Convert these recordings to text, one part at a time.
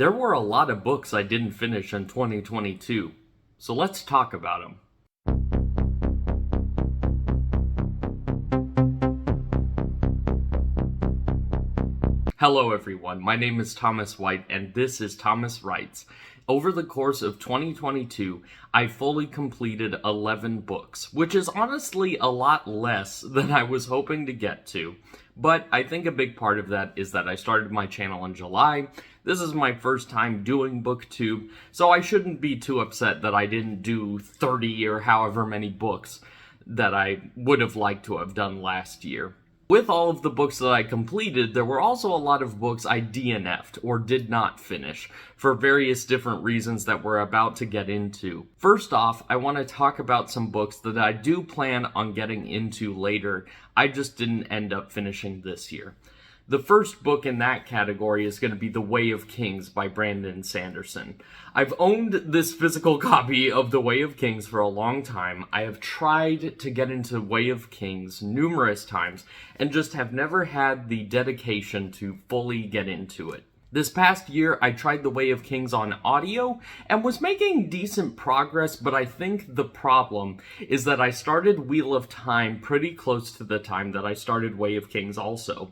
There were a lot of books I didn't finish in 2022, so let's talk about them. Hello everyone, my name is Thomas White and this is Thomas Writes. Over the course of 2022, I fully completed 11 books, which is honestly a lot less than I was hoping to get to. But I think a big part of that is that I started my channel in July. This is my first time doing BookTube, so I shouldn't be too upset that I didn't do 30 or however many books that I would have liked to have done last year. With all of the books that I completed, there were also a lot of books I DNF'd or did not finish for various different reasons that we're about to get into. First off, I want to talk about some books that I do plan on getting into later. I just didn't end up finishing this year. The first book in that category is going to be The Way of Kings by Brandon Sanderson. I've owned this physical copy of The Way of Kings for a long time. I have tried to get into Way of Kings numerous times and just have never had the dedication to fully get into it. This past year, I tried The Way of Kings on audio and was making decent progress, but I think the problem is that I started Wheel of Time pretty close to the time that I started Way of Kings also.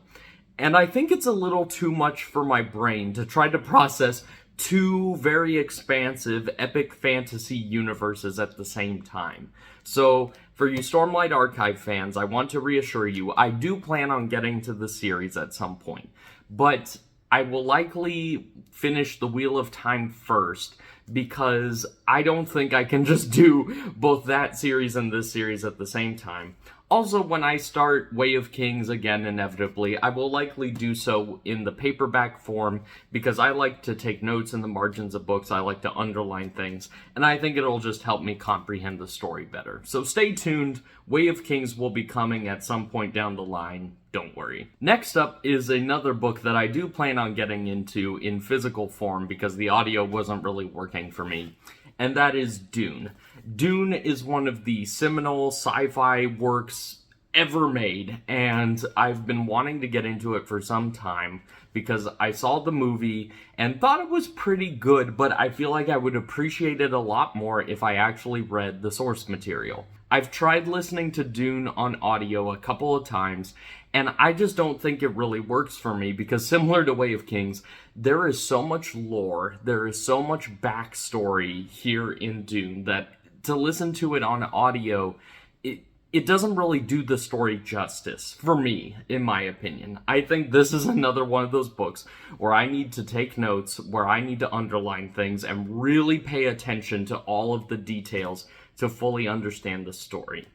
And I think it's a little too much for my brain to try to process two very expansive epic fantasy universes at the same time. So, for you Stormlight Archive fans, I want to reassure you, I do plan on getting to the series at some point. But I will likely finish the Wheel of Time first, because I don't think I can just do both that series and this series at the same time. Also, when I start Way of Kings again, inevitably, I will likely do so in the paperback form, because I like to take notes in the margins of books, I like to underline things, and I think it'll just help me comprehend the story better. So stay tuned, Way of Kings will be coming at some point down the line, don't worry. Next up is another book that I do plan on getting into in physical form, because the audio wasn't really working for me, and that is Dune. Dune is one of the seminal sci-fi works ever made, and I've been wanting to get into it for some time because I saw the movie and thought it was pretty good, but I feel like I would appreciate it a lot more if I actually read the source material. I've tried listening to Dune on audio a couple of times, and I just don't think it really works for me because, similar to Way of Kings, there is so much lore, there is so much backstory here in Dune that to listen to it on audio, it doesn't really do the story justice, for me, in my opinion. I think this is another one of those books where I need to take notes, where I need to underline things, and really pay attention to all of the details to fully understand the story.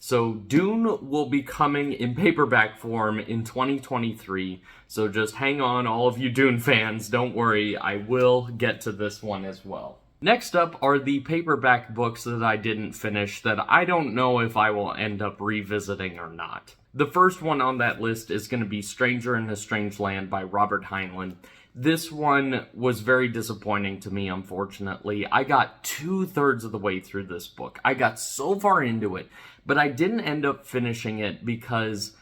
So Dune will be coming in paperback form in 2023, so just hang on, all of you Dune fans, don't worry, I will get to this one as well. Next up are the paperback books that I didn't finish that I don't know if I will end up revisiting or not. The first one on that list is going to be Stranger in a Strange Land by Robert Heinlein. This one was very disappointing to me, unfortunately. I got 2/3 of the way through this book. I got so far into it, but I didn't end up finishing it because,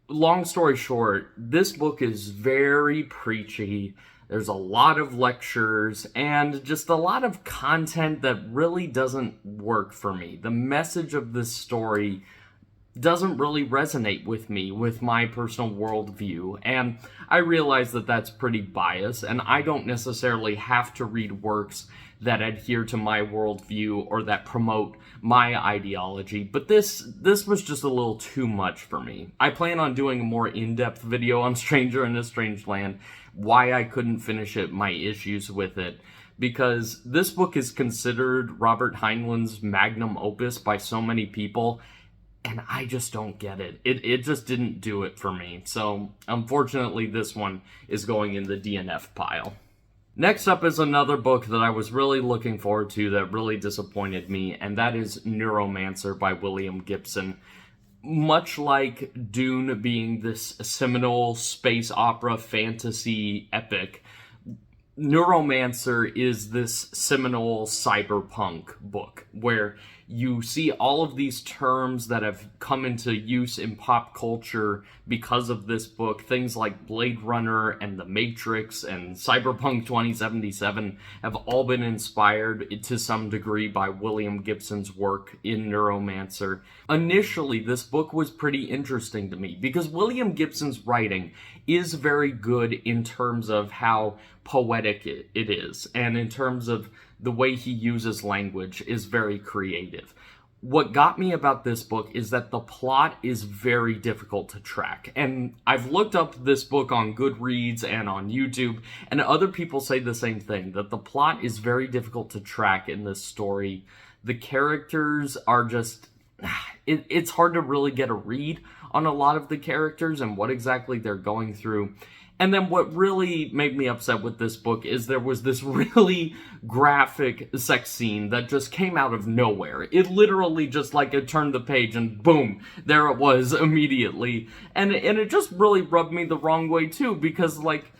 long story short, this book is very preachy. There's a lot of lectures and just a lot of content that really doesn't work for me. The message of this story doesn't really resonate with me, with my personal worldview, and I realize that that's pretty biased, and I don't necessarily have to read works that adhere to my worldview or that promote my ideology, but this was just a little too much for me. I plan on doing a more in-depth video on Stranger in a Strange Land, why I couldn't finish it, my issues with it, because this book is considered Robert Heinlein's magnum opus by so many people, and I just don't get it. It just didn't do it for me. So, unfortunately, this one is going in the DNF pile. Next up is another book that I was really looking forward to that really disappointed me, and that is Neuromancer by William Gibson. Much like Dune being this seminal space opera fantasy epic, Neuromancer is this seminal cyberpunk book where you see all of these terms that have come into use in pop culture because of this book. Things like Blade Runner and The Matrix and Cyberpunk 2077 have all been inspired to some degree by William Gibson's work in Neuromancer. Initially, this book was pretty interesting to me because William Gibson's writing is very good in terms of how poetic it is, and in terms of the way he uses language is very creative. What got me about this book is that the plot is very difficult to track. And I've looked up this book on Goodreads and on YouTube, and other people say the same thing, that the plot is very difficult to track in this story. The characters are just... It's hard to really get a read on a lot of the characters and what exactly they're going through. And then what really made me upset with this book is there was this really graphic sex scene that just came out of nowhere. It literally just like it turned the page and boom, there it was immediately. And it just really rubbed me the wrong way too, because like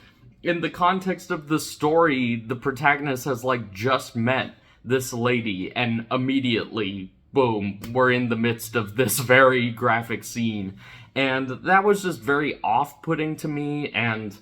in the context of the story, the protagonist has like just met this lady and immediately, boom, we're in the midst of this very graphic scene. And that was just very off-putting to me, and,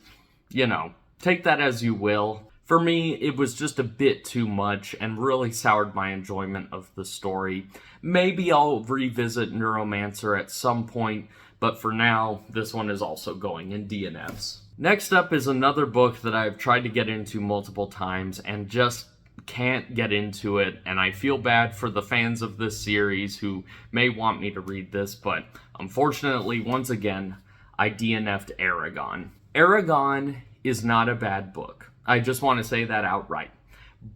you know, take that as you will. For me, it was just a bit too much and really soured my enjoyment of the story. Maybe I'll revisit Neuromancer at some point, but for now, this one is also going in DNFs. Next up is another book that I've tried to get into multiple times and just can't get into it, and I feel bad for the fans of this series who may want me to read this, but unfortunately, once again, I DNF'd Aragon. Aragon is not a bad book. I just want to say that outright.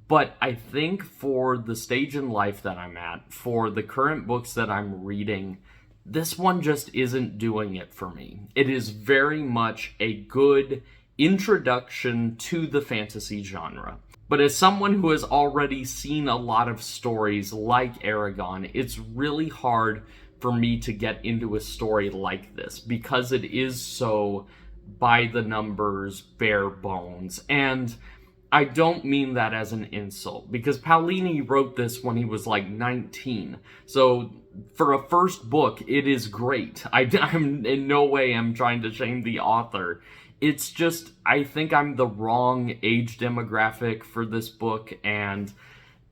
But I think for the stage in life that I'm at, for the current books that I'm reading, this one just isn't doing it for me. It is very much a good introduction to the fantasy genre. But as someone who has already seen a lot of stories like Aragon, it's really hard for me to get into a story like this because it is so by the numbers, bare bones. And I don't mean that as an insult, because Paolini wrote this when he was like 19. So for a first book, it is great. I'm in no way am trying to shame the author. It's just, I think I'm the wrong age demographic for this book, and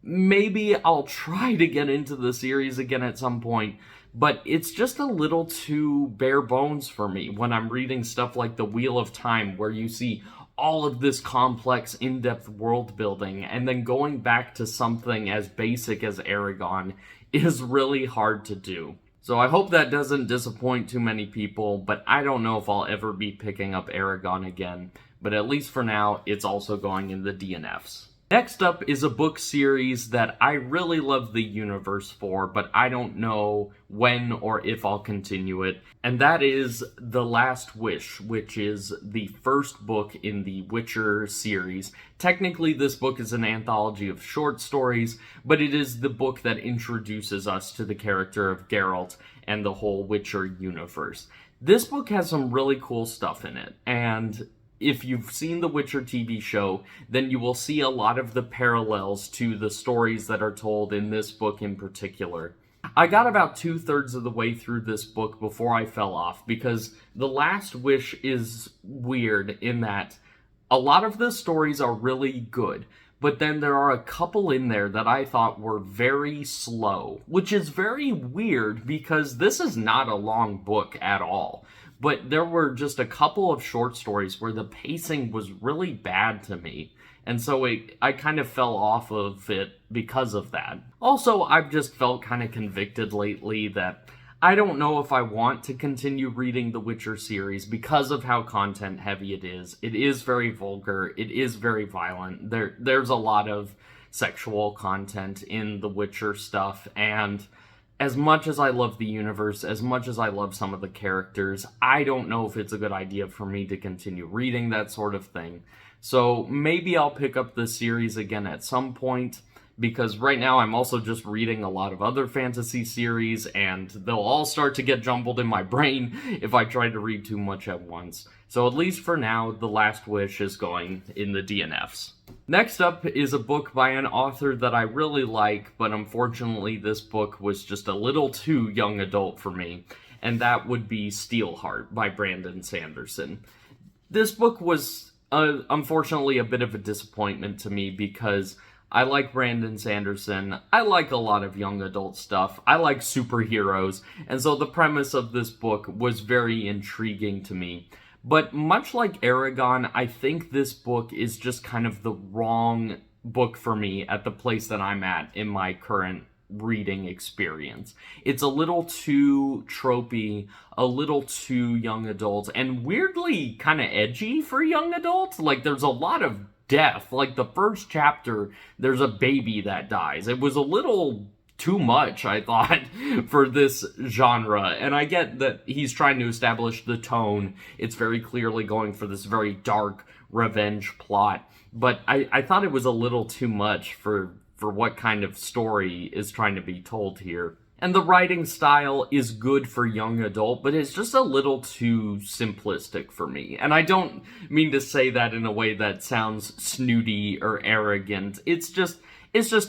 maybe I'll try to get into the series again at some point, but it's just a little too bare bones for me when I'm reading stuff like The Wheel of Time, where you see all of this complex, in-depth world building, and then going back to something as basic as Aragon is really hard to do. So I hope that doesn't disappoint too many people, but I don't know if I'll ever be picking up Aragon again. But at least for now, it's also going in the DNFs. Next up is a book series that I really love the universe for, but I don't know when or if I'll continue it. And that is The Last Wish, which is the first book in the Witcher series. Technically, this book is an anthology of short stories, but it is the book that introduces us to the character of Geralt and the whole Witcher universe. This book has some really cool stuff in it, and if you've seen the Witcher TV show, then you will see a lot of the parallels to the stories that are told in this book in particular. I got about 2/3 of the way through this book before I fell off, because The Last Wish is weird in that a lot of the stories are really good, but then there are a couple in there that I thought were very slow, which is very weird because this is not a long book at all. But there were just a couple of short stories where the pacing was really bad to me. And so I kind of fell off of it because of that. Also, I've just felt kind of convicted lately that I don't know if I want to continue reading the Witcher series because of how content heavy it is. It is very vulgar. It is very violent. There's a lot of sexual content in the Witcher stuff, and as much as I love the universe, as much as I love some of the characters, I don't know if it's a good idea for me to continue reading that sort of thing. So maybe I'll pick up this series again at some point, because right now I'm also just reading a lot of other fantasy series, and they'll all start to get jumbled in my brain if I try to read too much at once. So at least for now, The Last Wish is going in the DNFs. Next up is a book by an author that I really like, but unfortunately this book was just a little too young adult for me, and that would be Steelheart by Brandon Sanderson. This book was unfortunately a bit of a disappointment to me because I like Brandon Sanderson, I like a lot of young adult stuff, I like superheroes, and so the premise of this book was very intriguing to me. But much like Aragon, I think this book is just kind of the wrong book for me at the place that I'm at in my current reading experience. It's a little too tropey, a little too young adult, and weirdly kind of edgy for young adults. Like, there's a lot of death. Like, the first chapter, there's a baby that dies. It was a little too much, I thought, for this genre. And I get that he's trying to establish the tone. It's very clearly going for this very dark revenge plot. But I thought it was a little too much for what kind of story is trying to be told here. And the writing style is good for young adult, but it's just a little too simplistic for me. And I don't mean to say that in a way that sounds snooty or arrogant. It's just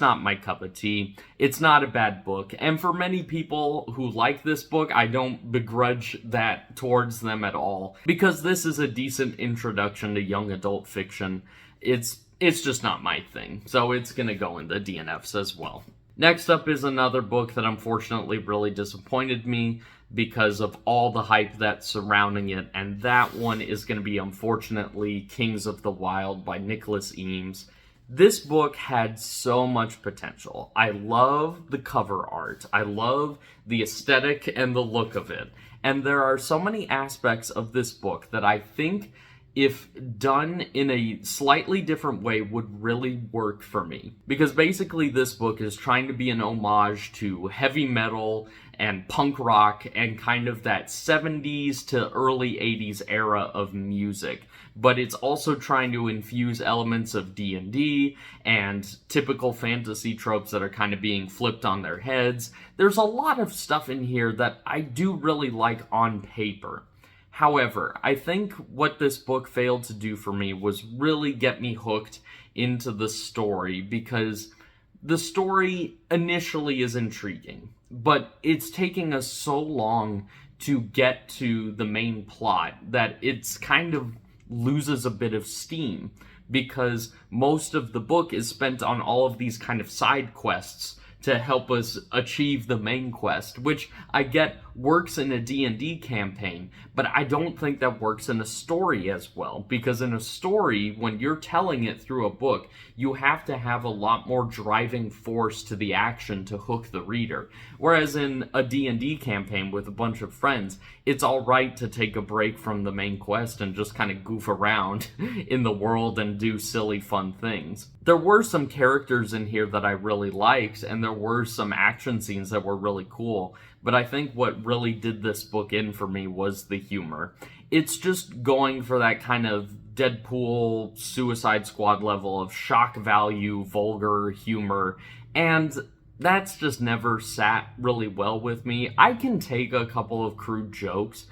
not my cup of tea. It's not a bad book. And for many people who like this book, I don't begrudge that towards them at all. Because this is a decent introduction to young adult fiction. It's just not my thing. So it's gonna go in the DNFs as well. Next up is another book that unfortunately really disappointed me because of all the hype that's surrounding it, and that one is going to be, unfortunately, Kings of the Wild by Nicholas Eames. This book had so much potential. I love the cover art. I love the aesthetic and the look of it. And there are so many aspects of this book that I think, if done in a slightly different way, would really work for me. Because basically this book is trying to be an homage to heavy metal and punk rock and kind of that 70s to early 80s era of music. But it's also trying to infuse elements of D&D and typical fantasy tropes that are kind of being flipped on their heads. There's a lot of stuff in here that I do really like on paper. However, I think what this book failed to do for me was really get me hooked into the story, because the story initially is intriguing, but it's taking us so long to get to the main plot that it's kind of loses a bit of steam, because most of the book is spent on all of these kind of side quests to help us achieve the main quest, which I get works in a D&D campaign, but I don't think that works in a story as well, because in a story, when you're telling it through a book, you have to have a lot more driving force to the action to hook the reader. Whereas in a D&D campaign with a bunch of friends, it's alright to take a break from the main quest and just kind of goof around in the world and do silly fun things. There were some characters in here that I really liked, and there were some action scenes that were really cool, but I think what really did this book in for me was the humor. It's just going for that kind of Deadpool, Suicide Squad level of shock value, vulgar humor, and that's just never sat really well with me. I can take a couple of crude jokes,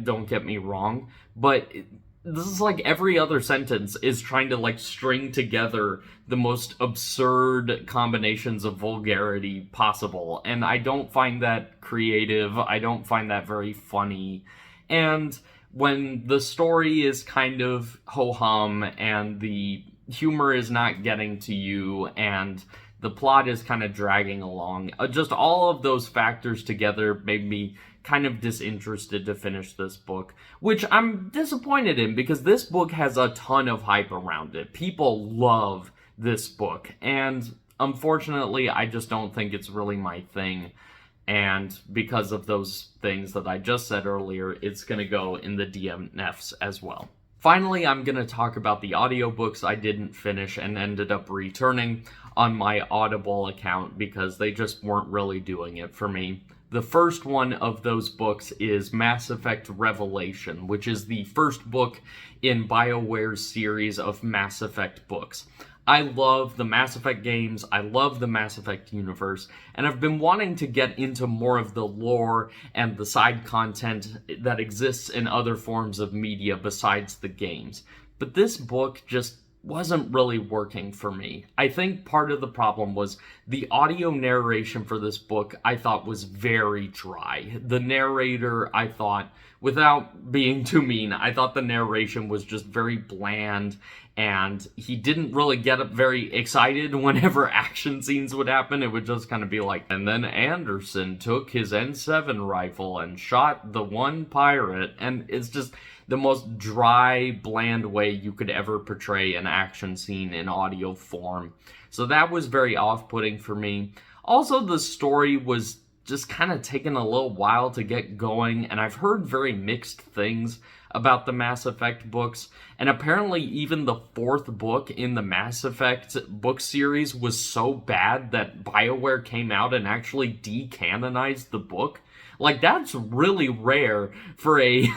don't get me wrong, but this is like every other sentence is trying to like string together the most absurd combinations of vulgarity possible, and I don't find that creative. I don't find that very funny. And when the story is kind of ho-hum and the humor is not getting to you and the plot is kind of dragging along, just all of those factors together made me kind of disinterested to finish this book, which I'm disappointed in, because this book has a ton of hype around it. People love this book, and unfortunately, I just don't think it's really my thing. And because of those things that I just said earlier, it's going to go in the DNFs as well. Finally, I'm going to talk about the audiobooks I didn't finish and ended up returning on my Audible account because they just weren't really doing it for me. The first one of those books is Mass Effect Revelation, which is the first book in BioWare's series of Mass Effect books. I love the Mass Effect games, I love the Mass Effect universe, and I've been wanting to get into more of the lore and the side content that exists in other forms of media besides the games. But this book just wasn't really working for me. I think part of the problem was the audio narration for this book I thought was very dry. The narrator, I thought, without being too mean, I thought the narration was just very bland, and he didn't really get very excited whenever action scenes would happen. It would just kind of be like, and then Anderson took his N7 rifle and shot the one pirate, and it's just the most dry, bland way you could ever portray an action scene in audio form. So that was very off-putting for me. Also, the story was just kind of taking a little while to get going, and I've heard very mixed things about the Mass Effect books, and apparently even the fourth book in the Mass Effect book series was so bad that BioWare came out and actually decanonized the book. Like, that's really rare for a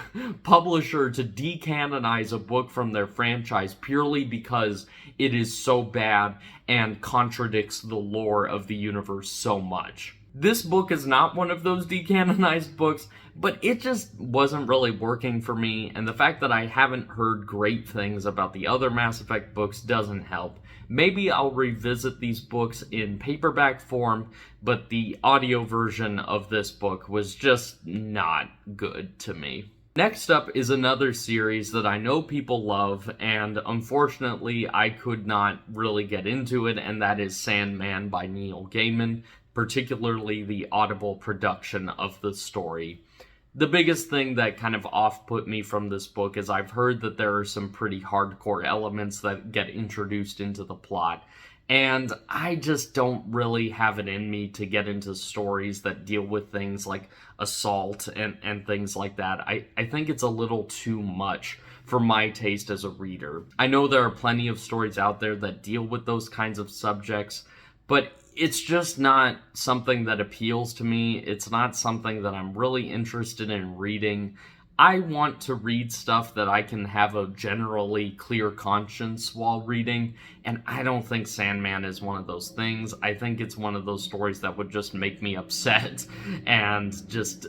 publisher to decanonize a book from their franchise purely because it is so bad and contradicts the lore of the universe so much. This book is not one of those decanonized books, but it just wasn't really working for me, and the fact that I haven't heard great things about the other Mass Effect books doesn't help. Maybe I'll revisit these books in paperback form, but the audio version of this book was just not good to me. Next up is another series that I know people love, and unfortunately I could not really get into it, and that is Sandman by Neil Gaiman, particularly the audible production of the story. The biggest thing that kind of off-put me from this book is I've heard that there are some pretty hardcore elements that get introduced into the plot, and I just don't really have it in me to get into stories that deal with things like assault and things like that. I think it's a little too much for my taste as a reader. I know there are plenty of stories out there that deal with those kinds of subjects, but it's just not something that appeals to me. It's not something that I'm really interested in reading. I want to read stuff that I can have a generally clear conscience while reading, and I don't think Sandman is one of those things. I think it's one of those stories that would just make me upset and just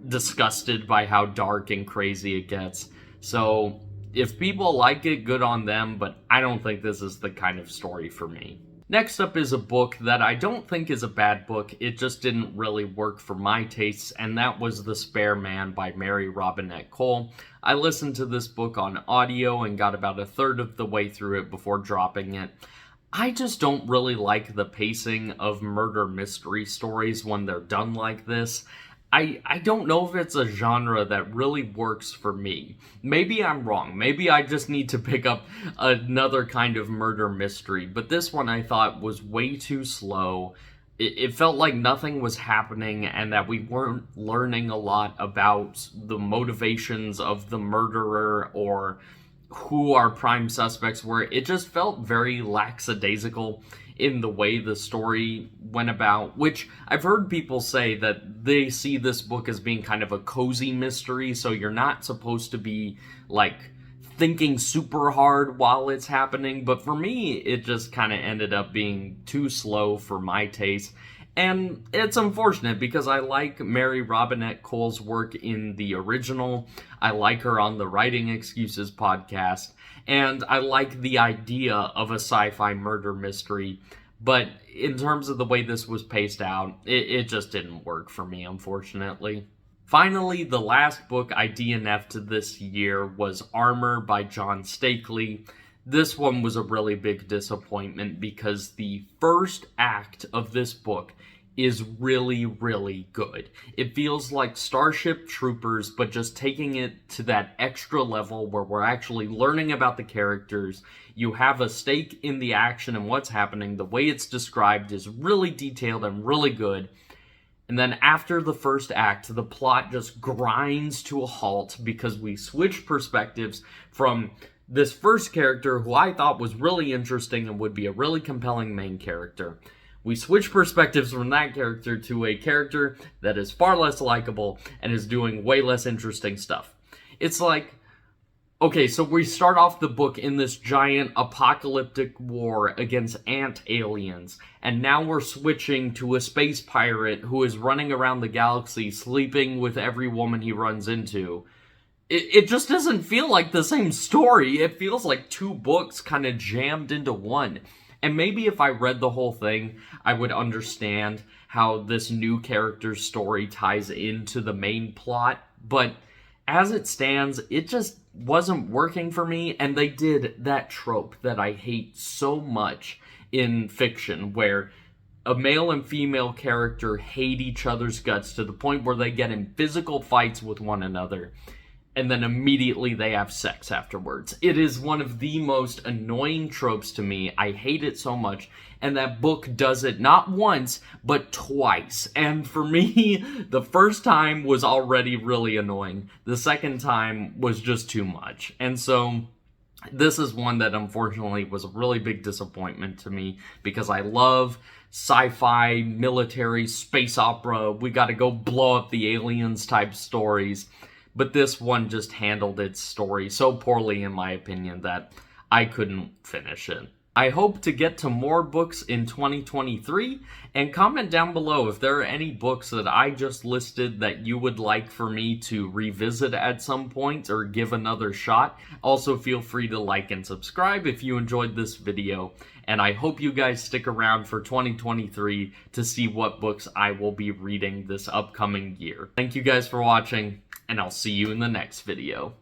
disgusted by how dark and crazy it gets. So if people like it, good on them, but I don't think this is the kind of story for me. Next up is a book that I don't think is a bad book, it just didn't really work for my tastes, and that was The Spare Man by Mary Robinette Kowal. I listened to this book on audio and got about a third of the way through it before dropping it. I just don't really like the pacing of murder mystery stories when they're done like this. I don't know if it's a genre that really works for me. Maybe I'm wrong. Maybe I just need to pick up another kind of murder mystery. But this one I thought was way too slow. It felt like nothing was happening and that we weren't learning a lot about the motivations of the murderer or who our prime suspects were. It just felt very lackadaisical in the way the story went about, which I've heard people say that they see this book as being kind of a cozy mystery, so you're not supposed to be, like, thinking super hard while it's happening, but for me, it just kind of ended up being too slow for my taste. And it's unfortunate because I like Mary Robinette Kowal's work in the original, I like her on the Writing Excuses podcast, and I like the idea of a sci-fi murder mystery, but in terms of the way this was paced out, it just didn't work for me, unfortunately. Finally, the last book I DNF'd this year was Armor by John Stakely. This one was a really big disappointment because the first act of this book is really, really good. It feels like Starship Troopers, but just taking it to that extra level where we're actually learning about the characters. You have a stake in the action and what's happening. The way it's described is really detailed and really good. And then after the first act, the plot just grinds to a halt because we switch perspectives from this first character who I thought was really interesting and would be a really compelling main character. We switch perspectives from that character to a character that is far less likable and is doing way less interesting stuff. It's like, Okay, so we start off the book in this giant apocalyptic war against ant aliens, and now we're switching to a space pirate who is running around the galaxy sleeping with every woman he runs into. It just doesn't feel like the same story. It feels like two books kind of jammed into one. And maybe if I read the whole thing, I would understand how this new character's story ties into the main plot, but as it stands, it just wasn't working for me, and they did that trope that I hate so much in fiction, where a male and female character hate each other's guts to the point where they get in physical fights with one another, and then immediately they have sex afterwards. It is one of the most annoying tropes to me. I hate it so much, and that book does it not once, but twice. And for me, the first time was already really annoying. The second time was just too much. And so this is one that unfortunately was a really big disappointment to me, because I love sci-fi, military, space opera, we gotta go blow up the aliens type stories. But this one just handled its story so poorly, in my opinion, that I couldn't finish it. I hope to get to more books in 2023, and comment down below if there are any books that I just listed that you would like for me to revisit at some point or give another shot. Also, feel free to like and subscribe if you enjoyed this video, and I hope you guys stick around for 2023 to see what books I will be reading this upcoming year. Thank you guys for watching, and I'll see you in the next video.